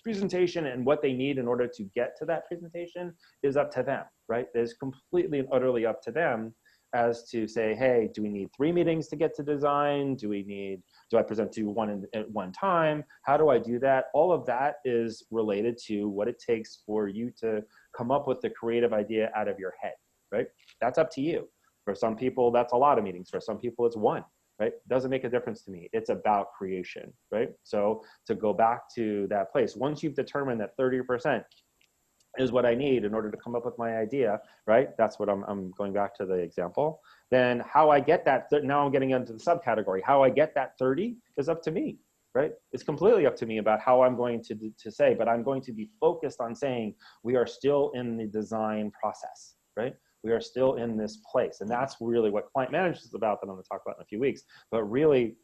presentation and what they need in order to get to that presentation is up to them, right? It's completely and utterly up to them as to say, hey, do we need 3 meetings to get to design? Do I present to you one at one time? How do I do that? All of that is related to what it takes for you to come up with the creative idea out of your head, right? That's up to you. For some people, that's a lot of meetings. For some people, it's 1, right? Doesn't make a difference to me. It's about creation, right? So to go back to that place, once you've determined that 30% is what I need in order to come up with my idea, right? That's what I'm going back to the example. Then how I get that, now I'm getting into the subcategory. How I get that 30 is up to me, right? It's completely up to me about how I'm going to say, but I'm going to be focused on saying we are still in the design process, right? We are still in this place. And that's really what client management is about, that I'm going to talk about in a few weeks. But really,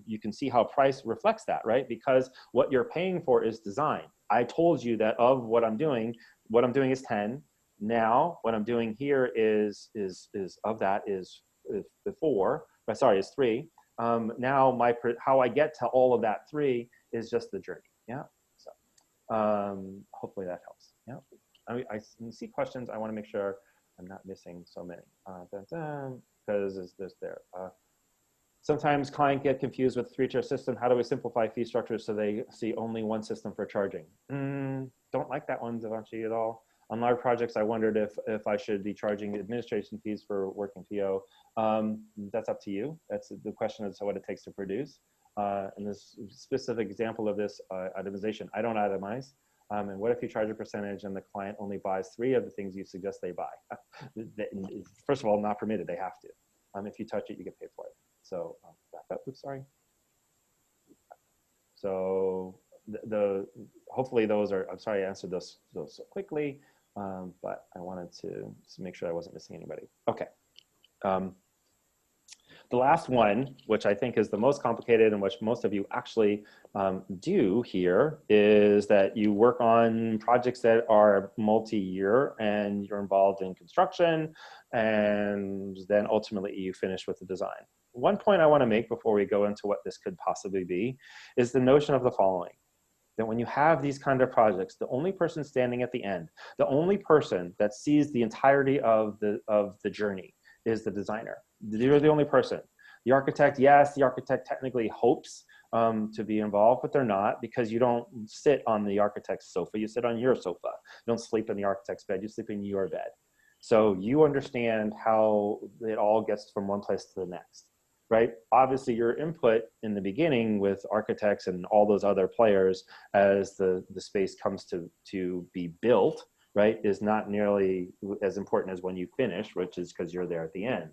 you can see how price reflects that, right? Because what you're paying for is design. I told you that of what I'm doing is 10. Now, what I'm doing here is of that is 4, sorry, is 3. Now how I get to all of that 3 is just the journey, yeah? So hopefully that helps, yeah? I see questions. I wanna make sure I'm not missing so many, because there's there. Sometimes clients get confused with 3-tier system. How do we simplify fee structures so they see only one system for charging? Don't like that one, Devanshi, at all. On large projects, I wondered if I should be charging administration fees for working PO. That's up to you. That's the question is what it takes to produce. In this specific example of this itemization, I don't itemize. And what if you charge a percentage and the client only buys 3 of the things you suggest they buy? First of all, not permitted, they have to. If you touch it, you get paid for it. So back up, oops, sorry. So hopefully those are, I'm sorry I answered those so quickly, but I wanted to make sure I wasn't missing anybody. Okay. The last one, which I think is the most complicated and which most of you actually do here, is that you work on projects that are multi-year and you're involved in construction, and then ultimately you finish with the design. one point I want to make before we go into what this could possibly be is the notion of the following. That when you have these kind of projects, the only person standing at the end, the only person that sees the entirety of the journey is the designer. You're the only person. The architect, yes, the architect technically hopes to be involved, but they're not, because you don't sit on the architect's sofa, you sit on your sofa. You don't sleep in the architect's bed, you sleep in your bed. So you understand how it all gets from one place to the next, right? Obviously your input in the beginning with architects and all those other players as the space comes to be built, right, is not nearly as important as when you finish, which is because you're there at the end.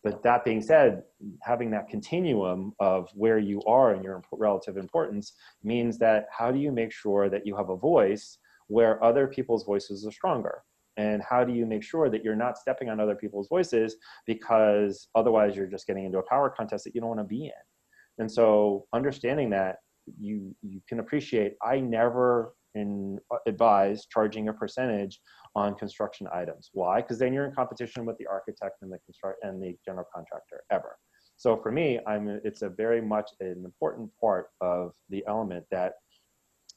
But that being said, having that continuum of where you are in your relative importance means that how do you make sure that you have a voice where other people's voices are stronger? And how do you make sure that you're not stepping on other people's voices, because otherwise you're just getting into a power contest that you don't want to be in? And so understanding that, you can appreciate, I never advise charging a percentage on construction items. Why? Because then you're in competition with the architect and the general contractor ever. So for me, it's a very much an important part of the element that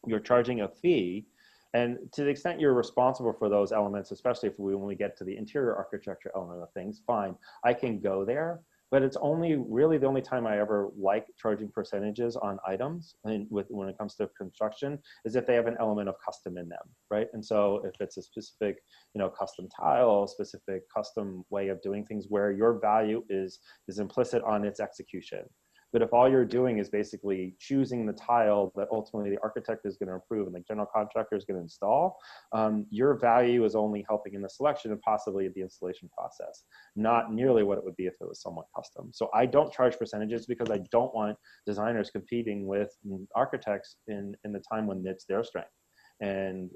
you're charging a fee. And to the extent you're responsible for those elements, especially when we get to the interior architecture element of things, fine, I can go there. But it's only really the only time I ever like charging percentages on items when it comes to construction is if they have an element of custom in them, right? And so if it's a specific, custom tile, specific custom way of doing things where your value is implicit on its execution. But if all you're doing is basically choosing the tile that ultimately the architect is going to approve and the general contractor is going to install, your value is only helping in the selection and possibly the installation process, not nearly what it would be if it was somewhat custom. So I don't charge percentages because I don't want designers competing with architects in the time when it's their strength, and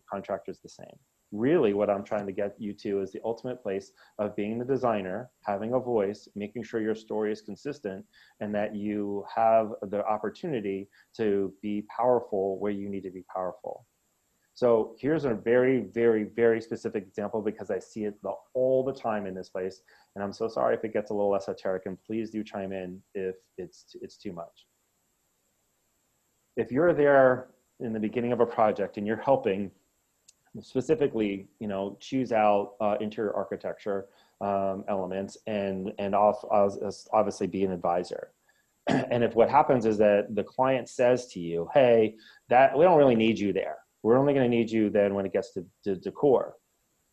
contractors the same. Really what I'm trying to get you to is the ultimate place of being the designer, having a voice, making sure your story is consistent, and that you have the opportunity to be powerful where you need to be powerful. So here's a very, very, very specific example because I see it all the time in this place. And I'm so sorry if it gets a little esoteric, and please do chime in if it's too much. If you're there in the beginning of a project and you're helping specifically, choose out interior architecture elements and obviously be an advisor. And if what happens is that the client says to you, hey, that we don't really need you there. We're only going to need you then when it gets to decor.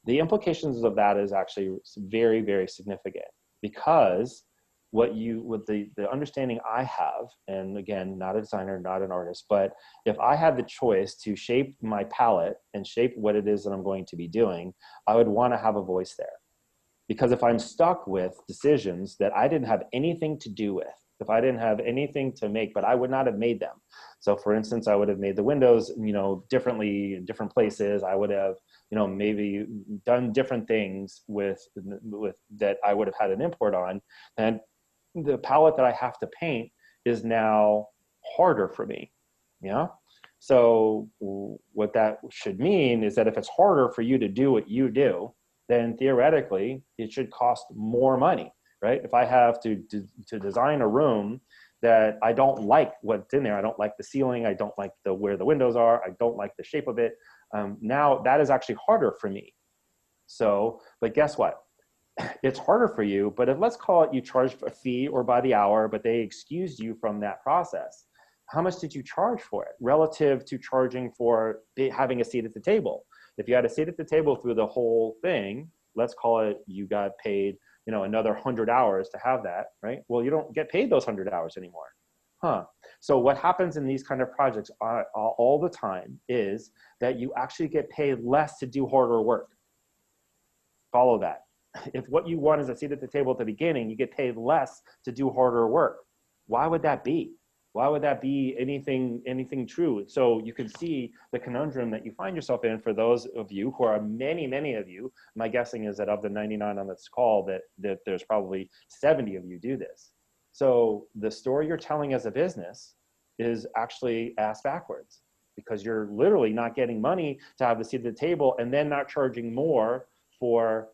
The implications of that is actually very, very significant, because with the understanding I have, and again, not a designer, not an artist, but if I had the choice to shape my palette and shape what it is that I'm going to be doing, I would want to have a voice there. Because if I'm stuck with decisions that I didn't have anything to do with, if I didn't have anything to make, but I would not have made them. So for instance, I would have made the windows, differently in different places. I would have, maybe done different things with that I would have had an import on. And the palette that I have to paint is now harder for me. Yeah. So what that should mean is that if it's harder for you to do what you do, then theoretically it should cost more money, right? If I have to design a room that I don't like what's in there, I don't like the ceiling, I don't like where the windows are, I don't like the shape of it, now that is actually harder for me. So, but guess what? It's harder for you, but let's call it you charged a fee or by the hour, but they excused you from that process. How much did you charge for it relative to charging for having a seat at the table? If you had a seat at the table through the whole thing, let's call it you got paid, another 100 hours to have that, right? Well, you don't get paid those 100 hours anymore. So what happens in these kind of projects all the time is that you actually get paid less to do harder work. Follow that. If what you want is a seat at the table at the beginning, you get paid less to do harder work. Why would that be? Why would that be anything true? So you can see the conundrum that you find yourself in for those of you who are many, many of you. My guessing is that of the 99 on this call, that there's probably 70 of you do this. So the story you're telling as a business is actually ass backwards, because you're literally not getting money to have the seat at the table and then not charging more for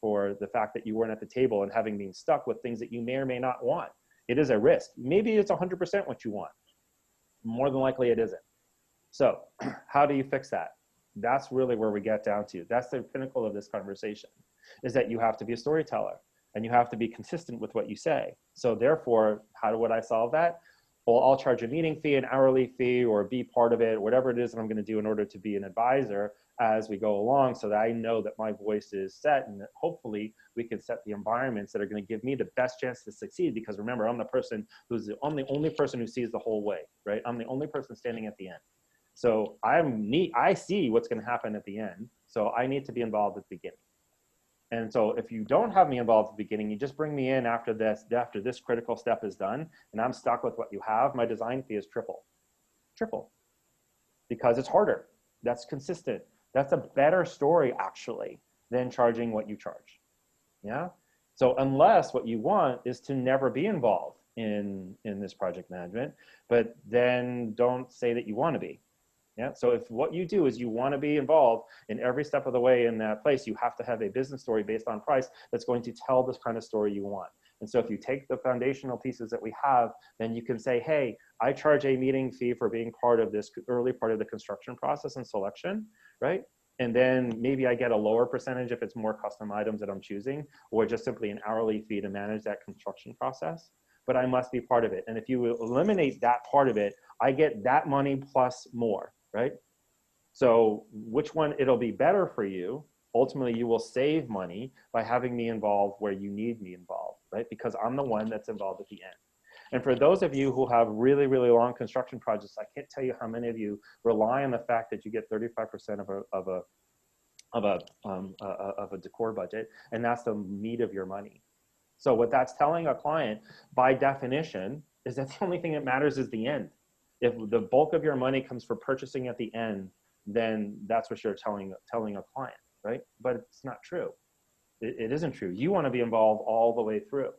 for the fact that you weren't at the table and having been stuck with things that you may or may not want. It is a risk. Maybe it's 100% what you want. More than likely it isn't. So how do you fix that? That's really where we get down to. That's the pinnacle of this conversation, is that you have to be a storyteller and you have to be consistent with what you say. So therefore, how would I solve that? Well, I'll charge a meeting fee, an hourly fee, or be part of it, whatever it is that I'm going to do in order to be an advisor as we go along, so that I know that my voice is set and that hopefully we can set the environments that are going to give me the best chance to succeed. Because remember, I'm the person I'm the only person who sees the whole way, right? I'm the only person standing at the end. So I see what's going to happen at the end. So I need to be involved at the beginning. And so if you don't have me involved at the beginning, you just bring me in after this critical step is done, and I'm stuck with what you have, my design fee is triple, because it's harder. That's consistent. That's a better story actually than charging what you charge. Yeah. So unless what you want is to never be involved in this project management, but then don't say that you want to be. Yeah. So if what you do is you want to be involved in every step of the way in that place, you have to have a business story based on price that's going to tell this kind of story you want. And so if you take the foundational pieces that we have, then you can say, hey, I charge a meeting fee for being part of this early part of the construction process and selection, right? And then maybe I get a lower percentage if it's more custom items that I'm choosing, or just simply an hourly fee to manage that construction process. But I must be part of it. And if you eliminate that part of it, I get that money plus more, right? So which one it'll be better for you? Ultimately, you will save money by having me involved where you need me involved, right? Because I'm the one that's involved at the end. And for those of you who have really, really long construction projects, I can't tell you how many of you rely on the fact that you get 35% of a decor budget, and that's the meat of your money. So what that's telling a client, by definition, is that the only thing that matters is the end. If the bulk of your money comes for purchasing at the end, then that's what you're telling a client, right? But it's not true. It isn't true. You want to be involved all the way through.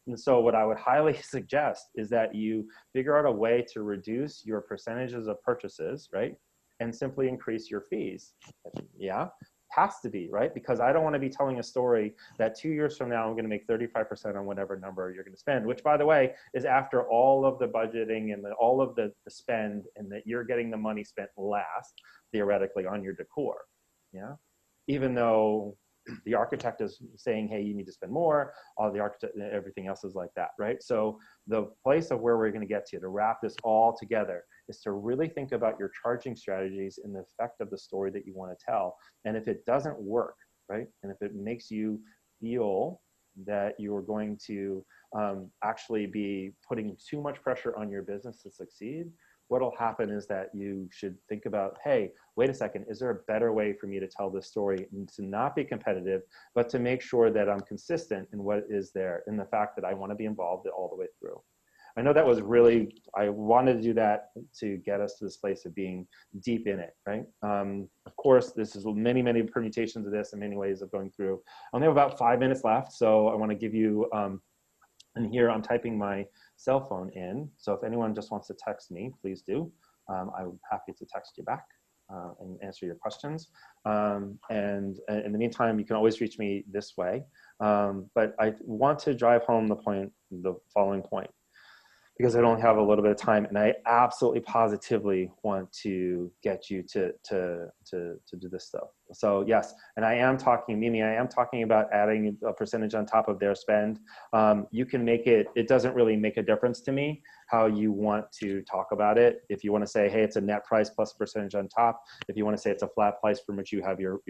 And so what I would highly suggest is that you figure out a way to reduce your percentages of purchases, right? And simply increase your fees. Yeah, has to be, right? Because I don't want to be telling a story that 2 years from now, I'm going to make 35% on whatever number you're going to spend, which by the way, is after all of the budgeting and all of the spend, and that you're getting the money spent last, theoretically, on your decor. Yeah. Even though the architect is saying, hey, you need to spend more, all the architect, everything else is like that, right? So the place of where we're going to get to wrap this all together is to really think about your charging strategies and the effect of the story that you want to tell. And if it doesn't work, right? And if it makes you feel that you're going to actually be putting too much pressure on your business to succeed, what'll happen is that you should think about, hey, wait a second, is there a better way for me to tell this story and to not be competitive, but to make sure that I'm consistent in what is there, in the fact that I want to be involved all the way through. I know that was really, I wanted to do that to get us to this place of being deep in it, right? Of course, this is many, many permutations of this and many ways of going through. I only have about 5 minutes left, so I want to give you, and here I'm typing my cell phone in. So if anyone just wants to text me, please do. I'm happy to text you back and answer your questions. And in the meantime, you can always reach me this way. But I want to drive home the following point, because I don't have a little bit of time, and I absolutely positively want to get you to do this stuff. So yes, and I am talking, Mimi, I am talking about adding a percentage on top of their spend. You can make it doesn't really make a difference to me how you want to talk about it. If you want to say, hey, it's a net price plus a percentage on top. If you want to say it's a flat price from which you have your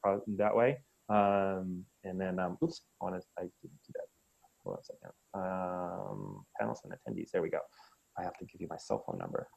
product that way. And then, oops, I didn't do that. Hold on a second. Panelists and attendees. There we go. I have to give you my cell phone number.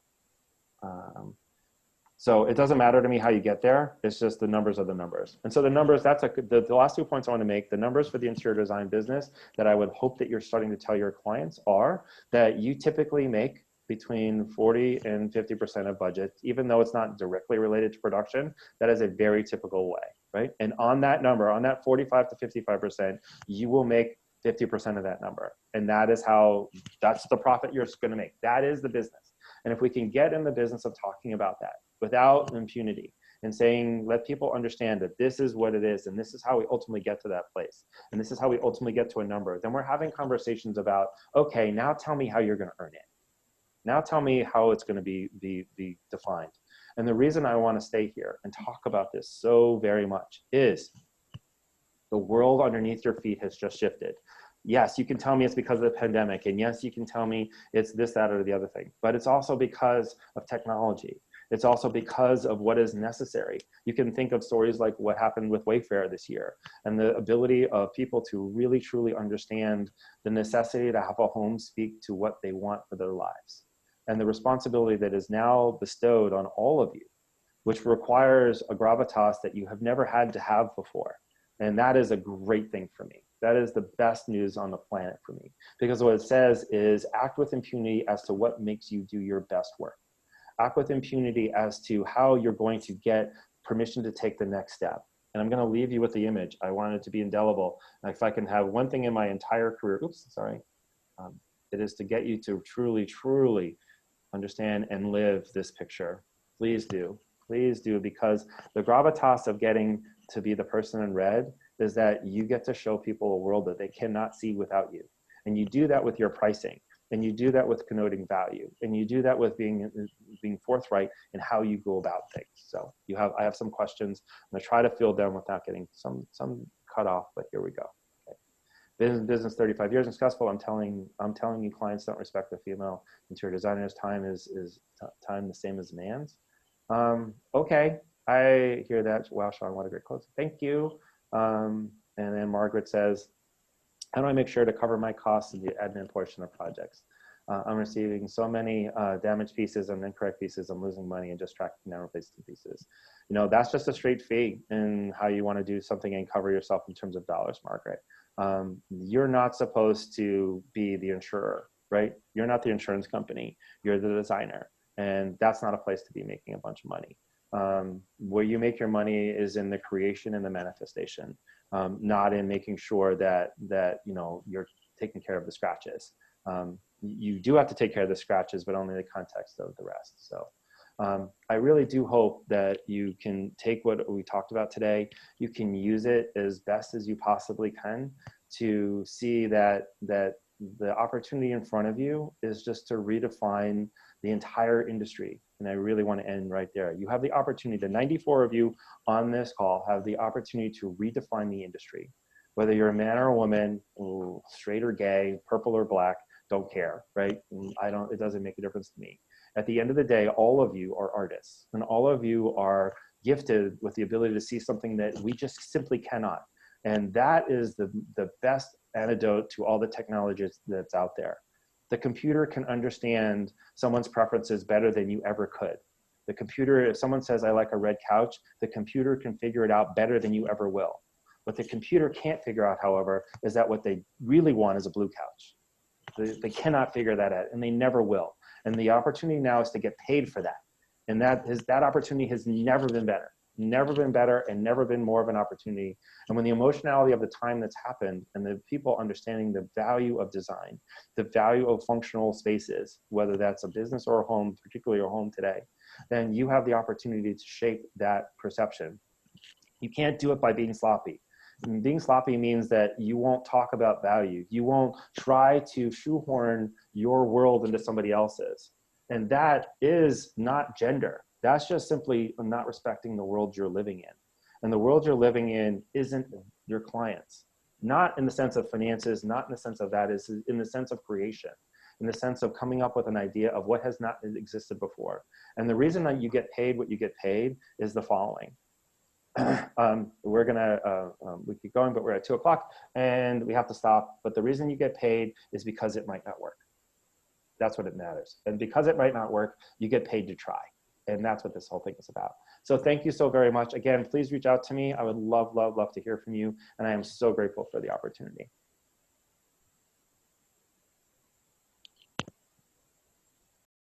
So it doesn't matter to me how you get there. It's just the numbers are the numbers. And so the numbers, that's the last 2 points I want to make. The numbers for the interior design business that I would hope that you're starting to tell your clients are that you typically make between 40 and 50% of budget, even though it's not directly related to production. That is a very typical way, right? And on that number, on that 45 to 55%, you will make 50% of that number. And that's the profit you're going to make. That is the business. And if we can get in the business of talking about that without impunity, and saying, let people understand that this is what it is, and this is how we ultimately get to that place, and this is how we ultimately get to a number, then we're having conversations about, okay, now tell me how you're going to earn it. Now tell me how it's going to be defined. And the reason I want to stay here and talk about this so very much is the world underneath your feet has just shifted. Yes, you can tell me it's because of the pandemic, and yes, you can tell me it's this, that, or the other thing, but it's also because of technology. It's also because of what is necessary. You can think of stories like what happened with Wayfair this year, and the ability of people to really, truly understand the necessity to have a home speak to what they want for their lives, and the responsibility that is now bestowed on all of you, which requires a gravitas that you have never had to have before. And that is a great thing for me. That is the best news on the planet for me, because what it says is act with impunity as to what makes you do your best work. Act with impunity as to how you're going to get permission to take the next step. And I'm going to leave you with the image. I want it to be indelible. If I can have one thing in my entire career, it is to get you to truly, truly understand and live this picture. Please do, because the gravitas of getting to be the person in red is that you get to show people a world that they cannot see without you. And you do that with your pricing, and you do that with connoting value, and you do that with being forthright in how you go about things. So I have some questions. I'm gonna try to field them without getting some cut off, but here we go. Okay. Business 35 years and successful. I'm telling you, clients don't respect the female interior designer's time is time the same as man's. Okay, I hear that. Wow, Sean, what a great quote. Thank you. And then Margaret says, how do I make sure to cover my costs in the admin portion of projects? I'm receiving so many damaged pieces and incorrect pieces. I'm losing money and just tracking down replacing pieces. You know, that's just a straight fee in how you want to do something and cover yourself in terms of dollars, Margaret. You're not supposed to be the insurer, right? You're not the insurance company. You're the designer. And that's not a place to be making a bunch of money. Where you make your money is in the creation and the manifestation, not in making sure that you know, you're taking care of the scratches. You do have to take care of the scratches, but only in the context of the rest. So I really do hope that you can take what we talked about today. You can use it as best as you possibly can to see that the opportunity in front of you is just to redefine the entire industry. And I really want to end right there. You have the opportunity, the 94 of you on this call have the opportunity to redefine the industry. Whether you're a man or a woman, straight or gay, purple or black, don't care, right? It doesn't make a difference to me. At the end of the day, all of you are artists, and all of you are gifted with the ability to see something that we just simply cannot. And that is the best antidote to all the technologies that's out there. The computer can understand someone's preferences better than you ever could. The computer, if someone says, I like a red couch, the computer can figure it out better than you ever will. What the computer can't figure out, however, is that what they really want is a blue couch. They cannot figure that out, and they never will. And the opportunity now is to get paid for that. And that opportunity has never been better. Never been better, and never been more of an opportunity. And when the emotionality of the time that's happened and the people understanding the value of design, the value of functional spaces, whether that's a business or a home, particularly your home today, then you have the opportunity to shape that perception. You can't do it by being sloppy. And being sloppy means that you won't talk about value. You won't try to shoehorn your world into somebody else's. And that is not gender. That's just simply not respecting the world you're living in. And the world you're living in isn't your clients. Not in the sense of finances, not in the sense of that, is in the sense of creation, in the sense of coming up with an idea of what has not existed before. And the reason that you get paid what you get paid is the following. We keep going, but we're at 2 o'clock and we have to stop. But the reason you get paid is because it might not work. That's what it matters. And because it might not work, you get paid to try. And that's what this whole thing is about. So thank you so very much. Again, please reach out to me. I would love, love, love to hear from you. And I am so grateful for the opportunity.